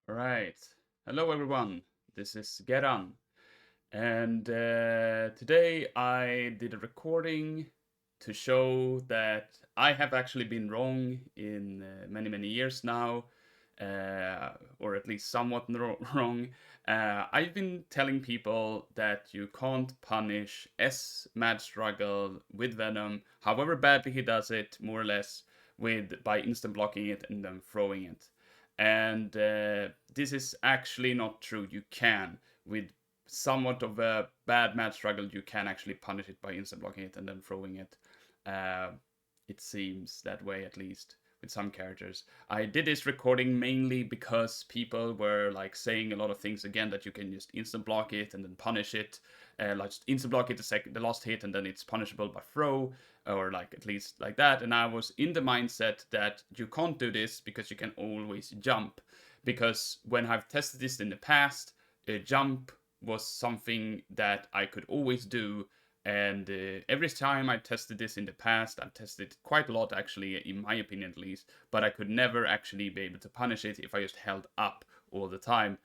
Alright, hello everyone, this is Geran, and today I did a recording to show that I have actually been wrong in many years now, or at least somewhat wrong. I've been telling people that you can't punish S Mad Struggle with Venom, however badly he does it, more or less, by instant blocking it and then throwing it. And this is actually not true. You can, with somewhat of a bad Mad Struggle, you can actually punish it by instant blocking it and then throwing it. Uh, it seems that way, at least with some characters. I did this recording mainly because people were like saying a lot of things again, that you can just instant block it and then punish it, like just instant block it the last hit and then it's punishable by throw, or like at least like that. And I was in the mindset that you can't do this because you can always jump, because when I've tested this in the past, a jump was something that I could always do. And every time I tested this in the past, I've tested quite a lot actually, in my opinion at least, but I could never actually be able to punish it if I just held up all the time,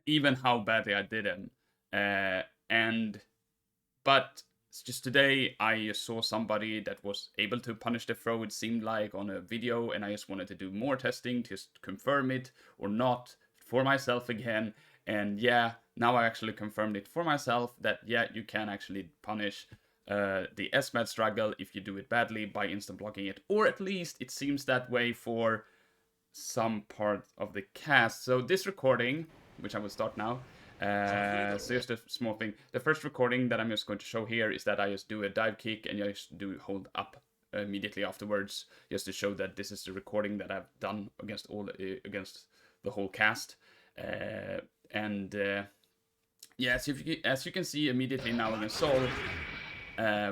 even how badly I did him. But just today I saw somebody that was able to punish the throw, it seemed like, on a video, and I just wanted to do more testing to just confirm it or not for myself again. And yeah, now I actually confirmed it for myself that yeah, you can actually punish the SMAD struggle if you do it badly by instant blocking it, or at least it seems that way for some part of the cast. So this recording, which I will start now, so just a small thing. The first recording that I'm just going to show here is that I just do a dive kick and I just do hold up immediately afterwards, just to show that this is the recording that I've done against the whole cast. Yeah, as you can see immediately now against Sol,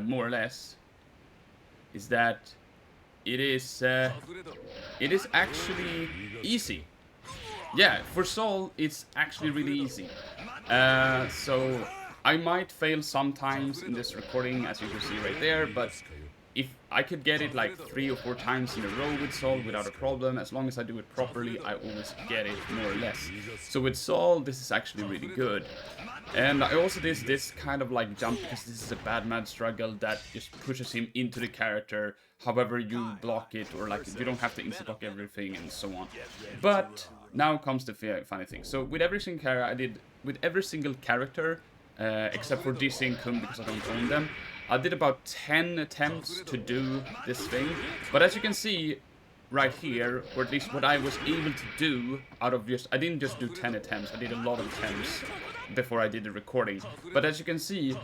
more or less, is that it is actually easy. Yeah, for Sol, it's actually really easy. So I might fail sometimes in this recording, as you can see right there, but if I could get it like 3 or 4 times in a row with Sol without a problem, as long as I do it properly, I always get it, more or less. So with Sol, this is actually really good. And I also did this kind of like jump, because this is a bad Mad Struggle that just pushes him into the character, however you block it, or like you don't have to instant block everything and so on. But now comes the funny thing. So with every single character, except for DC and Kun, because I don't own them, I did about 10 attempts to do this thing. But as you can see right here, or at least what I was able to do out of I didn't just do 10 attempts, I did a lot of attempts before I did the recording. But as you can see,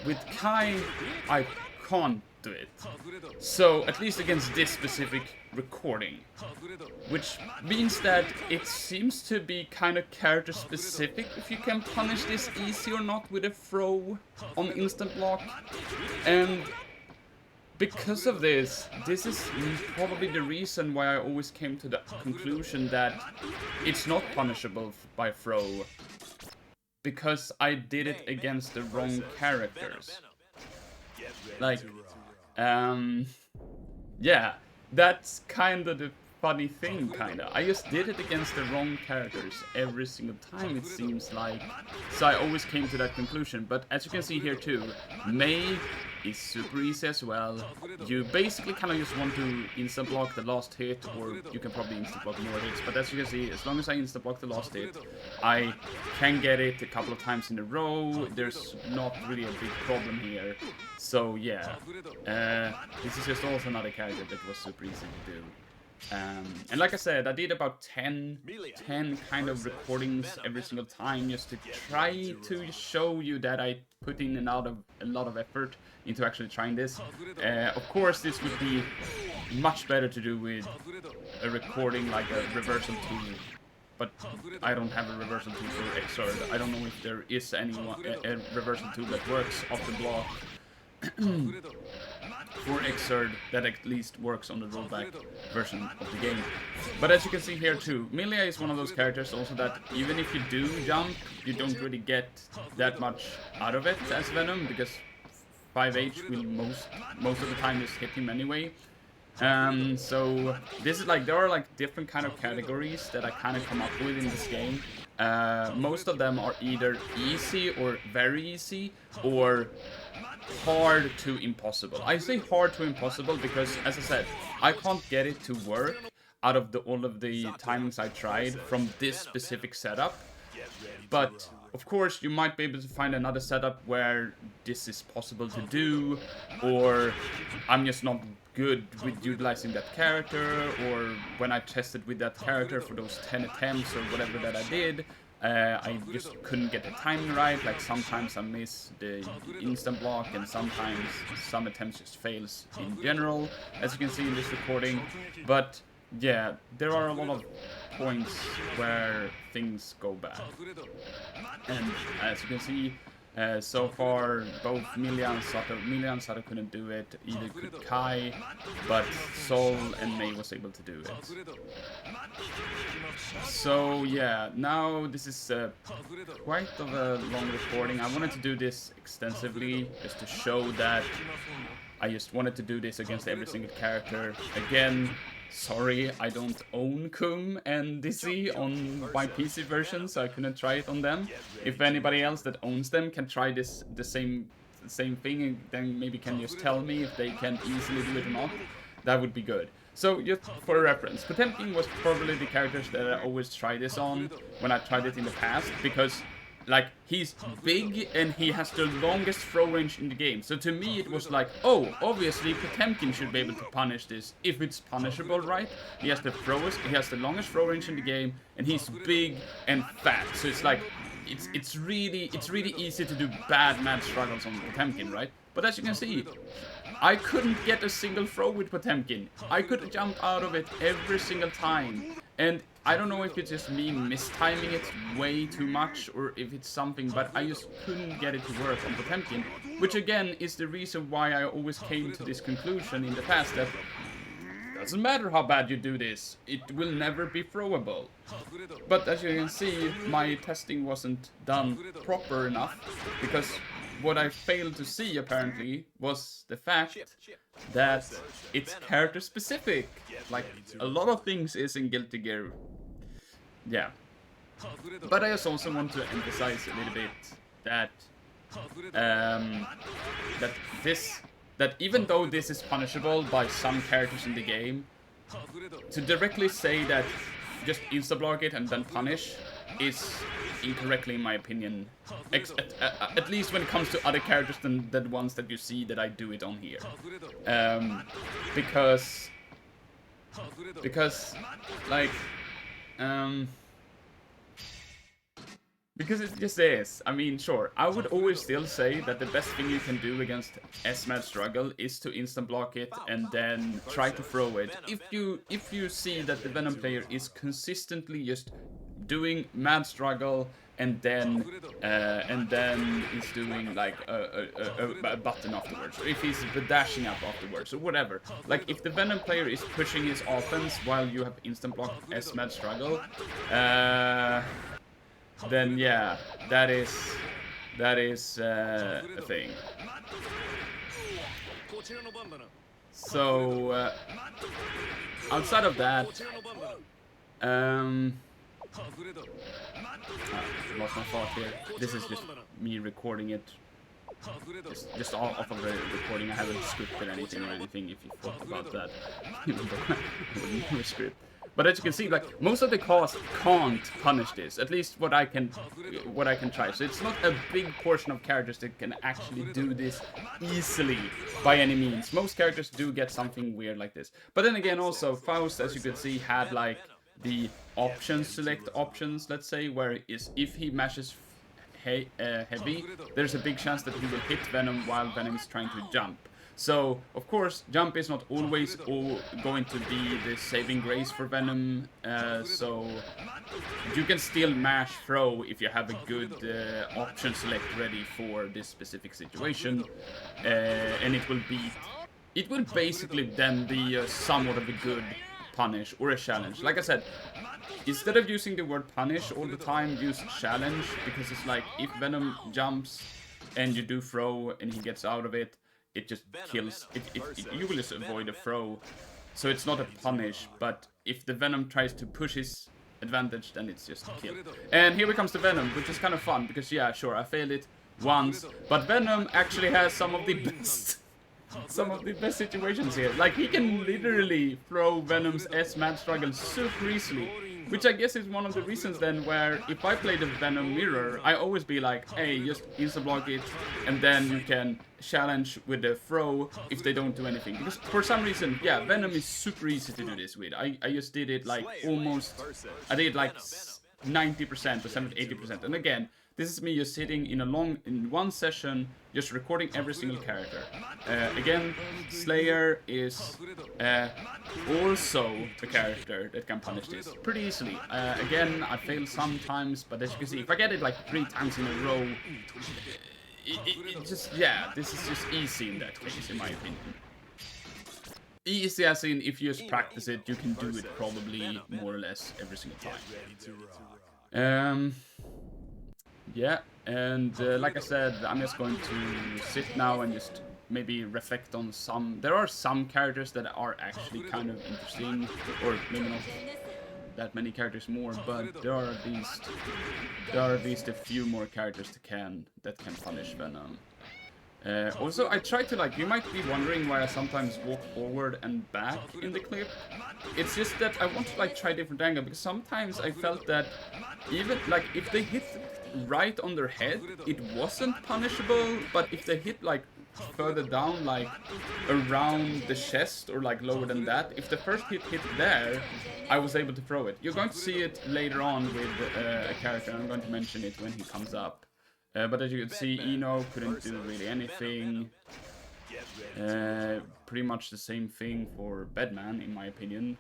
with Kai, I can't do it. So, at least against this specific recording. Which means that it seems to be kind of character specific if you can punish this easy or not with a throw on instant block. And because of this is probably the reason why I always came to the conclusion that it's not punishable by throw. Because I did it against the wrong characters. Like, yeah, that's kind of the funny thing, kinda. I just did it against the wrong characters every single time, it seems like. So I always came to that conclusion. But as you can see here too, May is super easy as well. You basically kind of just want to instant block the last hit, or you can probably instant block more hits. But as you can see, as long as I instant block the last hit, I can get it a couple of times in a row. There's not really a big problem here. So yeah, this is just also another character that was super easy to do. And like I said, I did about 10 kind of recordings every single time, just to try to show you that I put in a lot of effort into actually trying this. Of course, this would be much better to do with a recording like a reversal tool, but I don't have a reversal tool for GGxrd. I don't know if there is a reversal tool that works off the block for GGxrd that at least works on the rollback version of the game. But as you can see here too, Millia is one of those characters also that even if you do jump, you don't really get that much out of it as Venom, because 5H will most of the time just hit him anyway. So this is like, there are like different kind of categories that I kind of come up with in this game. Most of them are either easy or very easy, or hard to impossible. I say hard to impossible because, as I said, I can't get it to work out of all of the timings I tried from this specific setup. But of course, you might be able to find another setup where this is possible to do, or I'm just not good with utilizing that character, or when I tested with that character for those 10 attempts or whatever that I did, I just couldn't get the timing right. Like sometimes I miss the instant block, and sometimes some attempts just fails in general, as you can see in this recording. But yeah, there are a lot of points where things go bad. And as you can see, so far both Millia and Zato couldn't do it, either could Kai, but Sol and Mei was able to do it. So yeah, now this is quite of a long recording. I wanted to do this extensively just to show that I just wanted to do this against every single character. Again, sorry, I don't own Kum and Dizzy on my PC version, so I couldn't try it on them. If anybody else that owns them can try this the same thing, and then maybe can just tell me if they can easily do it or not, that would be good. So just for a reference, Potemkin was probably the characters that I always try this on when I tried it in the past, because like, he's big and he has the longest throw range in the game. So to me it was like, oh, obviously Potemkin should be able to punish this if it's punishable, right? He has the longest throw range in the game, and he's big and fat. So it's like, it's really easy to do bad mad struggles on Potemkin, right? But as you can see, I couldn't get a single throw with Potemkin. I could jump out of it every single time. And I don't know if it's just me mistiming it way too much, or if it's something, but I just couldn't get it to work on Potemkin. Which again is the reason why I always came to this conclusion in the past, that doesn't matter how bad you do this, it will never be throwable. But as you can see, my testing wasn't done proper enough, because what I failed to see, apparently, was the fact that it's character specific. Like, a lot of things is in Guilty Gear. Yeah. But I also want to emphasize a little bit that that even though this is punishable by some characters in the game, to directly say that just insta-block it and then punish is incorrectly, in my opinion. At least when it comes to other characters than the ones that you see that I do it on here. Because like, because it just is. I mean, sure, I would always still say that the best thing you can do against S-Mad Struggle is to instant block it and then try to throw it. If you see that the Venom player is consistently just doing Mad Struggle and then he's doing like a button afterwards, or if he's dashing up afterwards, or whatever. Like, if the Venom player is pushing his offense while you have instant block S-Mad Struggle, then yeah, that is a thing. So outside of that, lost my thought here. This is just me recording it. Just off of the recording. I haven't scripted anything or anything, if you thought about that. Even though I wouldn't do a script. But as you can see, like, most of the cast can't punish this. At least what I can try. So it's not a big portion of characters that can actually do this easily by any means. Most characters do get something weird like this. But then again, also Faust, as you can see, had like the select options, let's say, where if he mashes heavy, there's a big chance that he will hit Venom while Venom is trying to jump. So, of course, jump is not always going to be the saving grace for Venom, so you can still mash throw if you have a good option select ready for this specific situation, and it will basically then be somewhat of a good punish or a challenge. Like I said, instead of using the word punish all the time, use challenge, because it's like, if Venom jumps and you do throw and he gets out of it, it just kills. You will just avoid a throw. so it's not a punish, but if the Venom tries to push his advantage, then it's just a kill. And here comes the Venom, which is kind of fun, because yeah, sure, I failed it once, but Venom actually has some of the best situations here. Like, he can literally throw Venom's S-Mad Struggle super easily, which I guess is one of the reasons then where if I play the Venom mirror, I always be like, hey, just insta-block it, and then you can challenge with the throw if they don't do anything. Because for some reason, yeah, Venom is super easy to do this with. I just did it like almost, I did like 90% or 70-80%. And again, this is me just sitting in one session, just recording every single character. Again, Slayer is also a character that can punish this pretty easily. Again, I fail sometimes, but as you can see, if I get it like 3 times in a row, it just, yeah, this is just easy in that case, in my opinion. Easy as in, if you just practice it, you can do it probably more or less every single time. Yeah, and like I said, I'm just going to sit now and just maybe reflect on some... There are some characters that are actually kind of interesting, or maybe not that many characters more, but there are at least a few more characters that can punish Venom. Also, I try to, like, you might be wondering why I sometimes walk forward and back in the clip. It's just that I want to, like, try different angle, because sometimes I felt that even, like, if they hit right on their head, it wasn't punishable, but if they hit, like, further down, like, around the chest, or, like, lower than that, if the first hit there, I was able to throw it. You're going to see it later on with a character, and I'm going to mention it when he comes up. But as you can see, Eno couldn't do really anything. Pretty much the same thing for Bedman, in my opinion.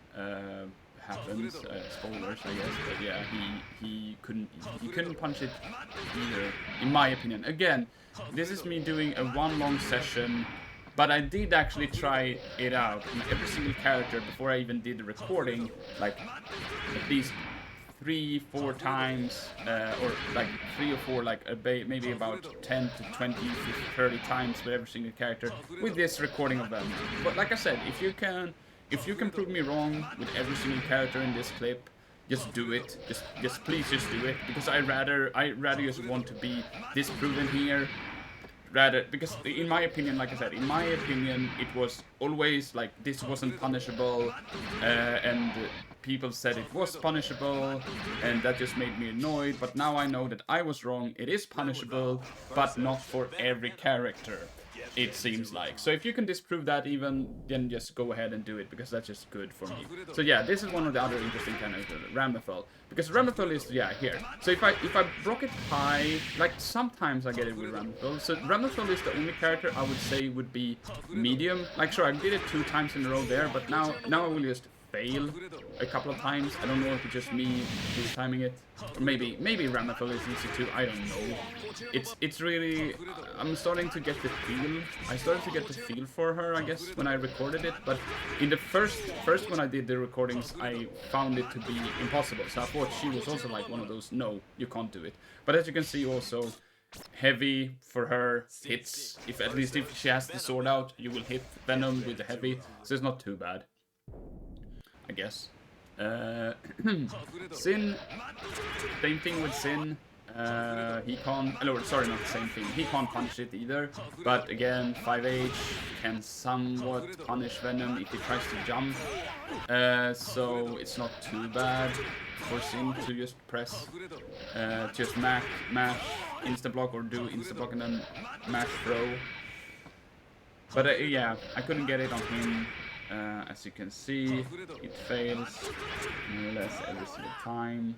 Happens, spoilers, I guess, but yeah, he couldn't punch it either, in my opinion. Again, this is me doing a one long session, but I did actually try it out in every single character before I even did the recording, like at least 3-4 times, or like 3 or 4, like maybe about 10 to 20, 50, 30 times with every single character with this recording of them. But like I said, if you can prove me wrong with every single character in this clip, just do it. Just please just do it, because I rather just want to be disproven here. Because in my opinion, like I said, in my opinion, it was always like this wasn't punishable, and people said it was punishable, and that just made me annoyed. But now I know that I was wrong. It is punishable, but not for every character, it seems like. So if you can disprove that even, then just go ahead and do it, because that's just good for me. So yeah, this is one of the other interesting kind of Ramethel, because Ramethel is, yeah, here. So if I block it high, like sometimes I get it with Ramethel. So Ramethel is the only character I would say would be medium. Like sure, I did it 2 times in a row there, but now I will just fail a couple of times. I don't know if it's just me who's timing it, or maybe Ramethel is easy too. I don't know. It's really, I'm starting to get the feel. I started to get the feel for her, I guess, when I recorded it. But in the first when I did the recordings, I found it to be impossible. So I thought she was also like one of those, no, you can't do it. But as you can see, also heavy for her hits. At least if she has the sword out, you will hit Venom with the heavy. So it's not too bad, I guess. Sin, same thing with Sin. He can't, sorry, not the same thing. He can't punish it either. But again, 5H can somewhat punish Venom if he tries to jump. So it's not too bad for Sin to just press, just mash, insta-block, or do insta-block and then mash throw. But yeah, I couldn't get it on him. As you can see, it fails more or less every single time.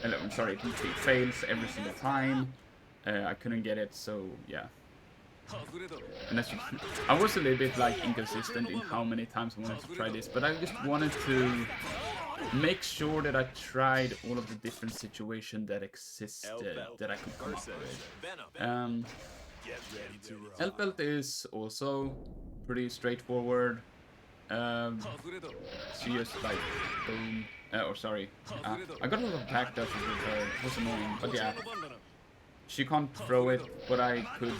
I'm sorry, it fails every single time. I couldn't get it, so yeah. And as you, I was a little bit like inconsistent in how many times I wanted to try this, but I just wanted to make sure that I tried all of the different situations that existed that I could come up with. Elphelt is also pretty straightforward. She just like boom. I got a lot of backdashes with her. It was annoying, but yeah, she can't throw it. But I could.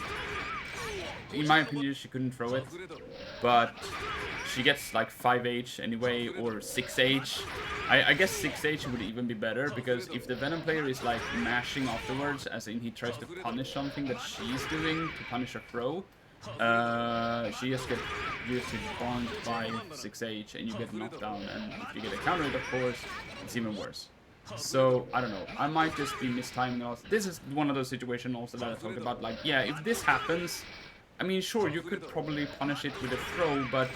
In my opinion, she couldn't throw it, but she gets like 5H anyway, or 6H. I guess 6H would even be better, because if the Venom player is like mashing afterwards, as in he tries to punish something that she's doing to punish her throw, she just gets used to bond by 6H and you get knocked down, and if you get a counter hit, of course, it's even worse. So, I don't know, I might just be mistiming also. This is one of those situations also that I talked about, like, yeah, if this happens, I mean, sure, you could probably punish it with a throw, but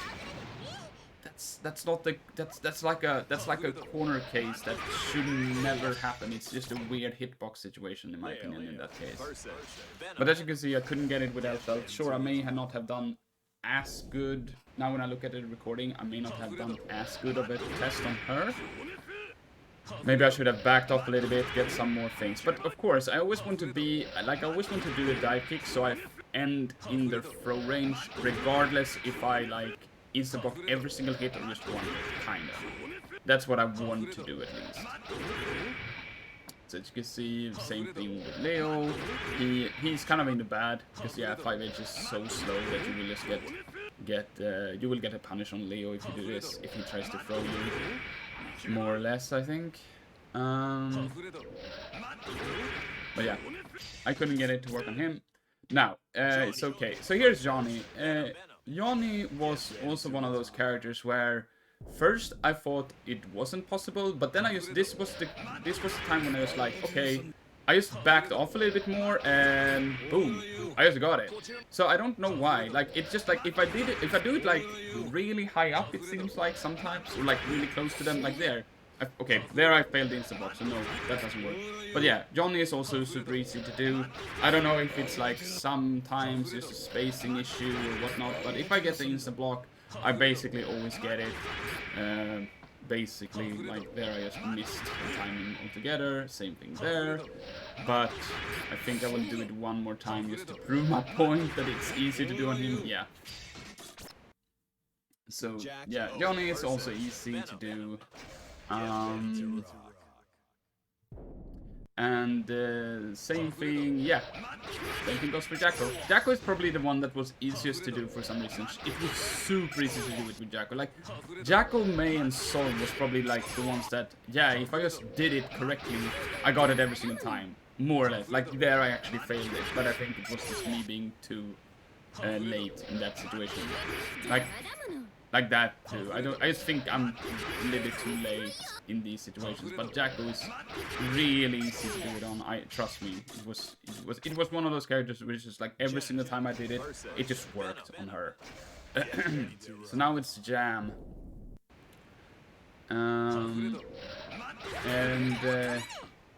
that's not the that's like a corner case that should never happen. It's just a weird hitbox situation in my opinion in that case. But as you can see, I couldn't get it with Elphelt. Sure, I may not have done as good. Now when I look at the recording, I may not have done as good of a test on her. Maybe I should have backed off a little bit, get some more things. But of course, I always want to be like, I always want to do a dive kick so I end in their throw range, regardless if I like insta-block every single hit or just one hit, kinda. That's what I want to do at least. So as you can see, same thing with Leo. He's kind of in the bad, because yeah, 5H is so slow that you will just you will get a punish on Leo if you do this, if he tries to throw you. More or less, I think. But yeah, I couldn't get it to work on him. Now, it's okay. So here's Johnny. Johnny was also one of those characters where first I thought it wasn't possible, but then this was the time when I was like, okay, I just backed off a little bit more and boom, I just got it. So I don't know why. Like, it's just like if I do it like really high up, it seems like sometimes, or like really close to them, like there. Okay, there I failed the insta-block, so no, that doesn't work. But yeah, Johnny is also super easy to do. I don't know if it's like sometimes just a spacing issue or whatnot, but if I get the insta-block, I basically always get it. Basically, like there I just missed the timing altogether, same thing there. But I think I will do it one more time just to prove my point that it's easy to do on him, yeah. So, yeah, Johnny is also easy to do. And same thing, yeah. Same thing goes for Jacko. Jacko is probably the one that was easiest to do for some reason. It was super easy to do it with Jacko. Like, Jacko, May, and Sol was probably like the ones that, yeah, if I just did it correctly, I got it every single time. More or less. Like, there I actually failed it, but I think it was just me being too late in that situation. Like that too. I just think I'm a little bit too late in these situations. But Jacko is really easy to do it on. Trust me. It was one of those characters which is like every single time I did it, it just worked on her. So now it's Jam.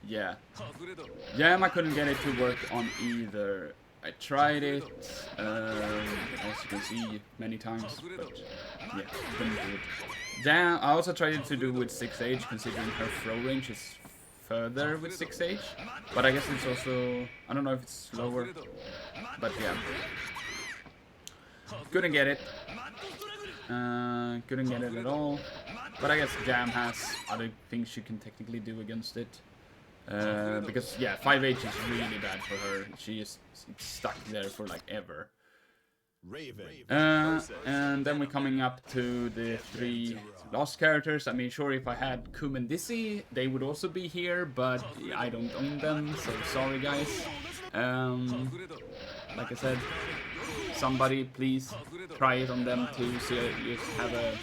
Yeah. Jam I couldn't get it to work on either. I tried it, as you can see, many times, but yeah, couldn't do it. Then I also tried to do with 6H, considering her throw range is further with 6H, but I guess it's also, I don't know if it's slower, but yeah. Couldn't get it. Couldn't get it at all, but I guess Jam has other things you can technically do against it. Because yeah, 5H is really bad for her. She is stuck there for like ever. And then we're coming up to the 3 lost characters. I mean, sure, if I had Kum and Dizzy, they would also be here, but I don't own them, so sorry guys. Like I said, somebody please try it on them too, so you have a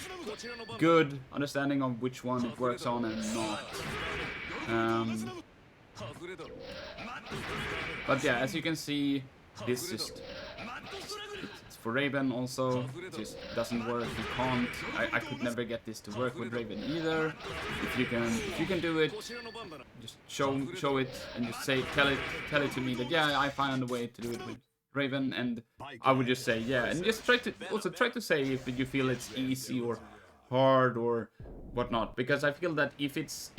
good understanding of which one it works on and not. But yeah, as you can see, this just it's for Raven also, it just doesn't work. You can't. I could never get this to work with Raven either. If you can do it, just show it and just tell it to me that yeah, I found a way to do it with Raven, and I would just say yeah, and just try to say if you feel it's easy or hard or whatnot, because I feel that if it's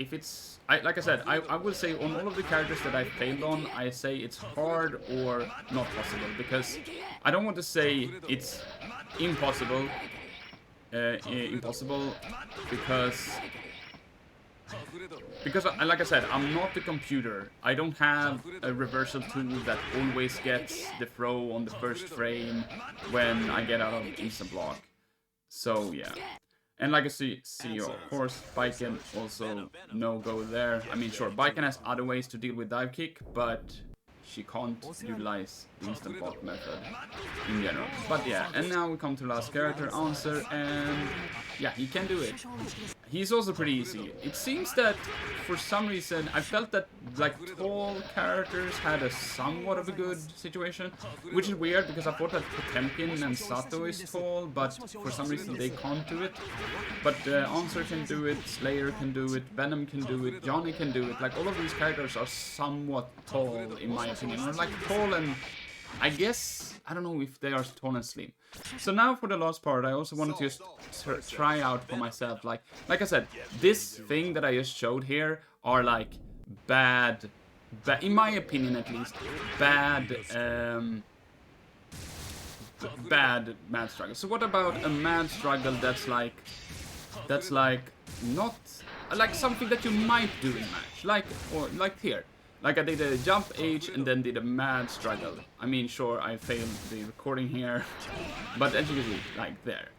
like I said, I will say on all of the characters that I failed on, I say it's hard or not possible, because I don't want to say it's impossible, because like I said, I'm not the computer. I don't have a reversal tool that always gets the throw on the first frame when I get out of instant block. So yeah. And like I see of course, Baiken also no go there. I mean, sure, Baiken has other ways to deal with dive kick, but she can't utilize the instant block method in general. But yeah, and now we come to last character, Answer, and yeah, he can do it. He's also pretty easy. It seems that for some reason I felt that like tall characters had a somewhat of a good situation, which is weird because I thought that Potemkin and Zato is tall, but for some reason they can't do it. But Answer can do it, Slayer can do it, Venom can do it, Johnny can do it. Like all of these characters are somewhat tall in my opinion, or like tall and I guess, I don't know if they are tall and slim. So now for the last part, I also wanted to just try out for myself. Like I said, this thing that I just showed here are like bad, in my opinion at least, bad mad struggle. So what about a mad struggle that's like not like something that you might do in match, like here. Like I did a jump H and then did a mad struggle. I mean, sure, I failed the recording here, but as you can see, like there.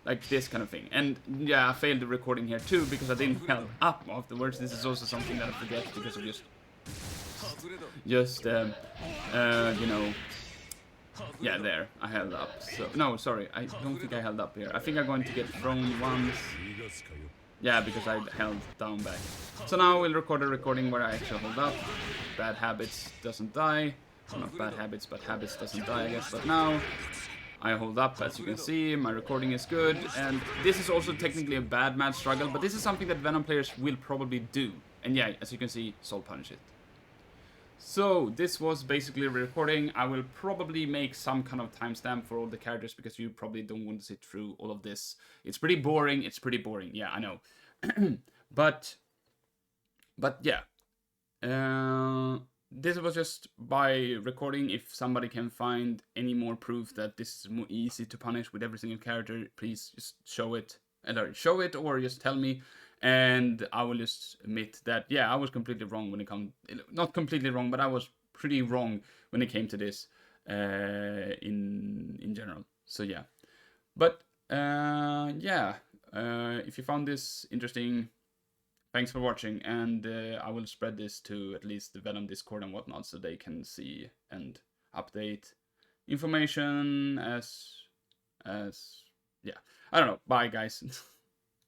Like this kind of thing. And yeah, I failed the recording here too because I didn't held up afterwards. This is also something that I forget because of you know, yeah, there, I held up. So, no, sorry, I don't think I held up here. I think I'm going to get thrown once. Yeah, because I held down back. So now we'll record a recording where I actually hold up. Bad habits doesn't die. Well, not bad habits, but habits doesn't die, I guess. But now I hold up, as you can see. My recording is good. And this is also technically a bad mad struggle, but this is something that Venom players will probably do. And yeah, as you can see, soul punish it. So this was basically a recording. I will probably make some kind of timestamp for all the characters because you probably don't want to sit through all of this. It's pretty boring. Yeah, I know. but yeah. This was just by recording. If somebody can find any more proof that this is more easy to punish with every single character, please just show it. Either show it or just tell me. And I will just admit that, yeah, I was completely wrong when it comes... Not completely wrong, but I was pretty wrong when it came to this in general. So, yeah. But, yeah. If you found this interesting, thanks for watching. And I will spread this to at least the Venom Discord and whatnot so they can see and update information as... Yeah. I don't know. Bye, guys.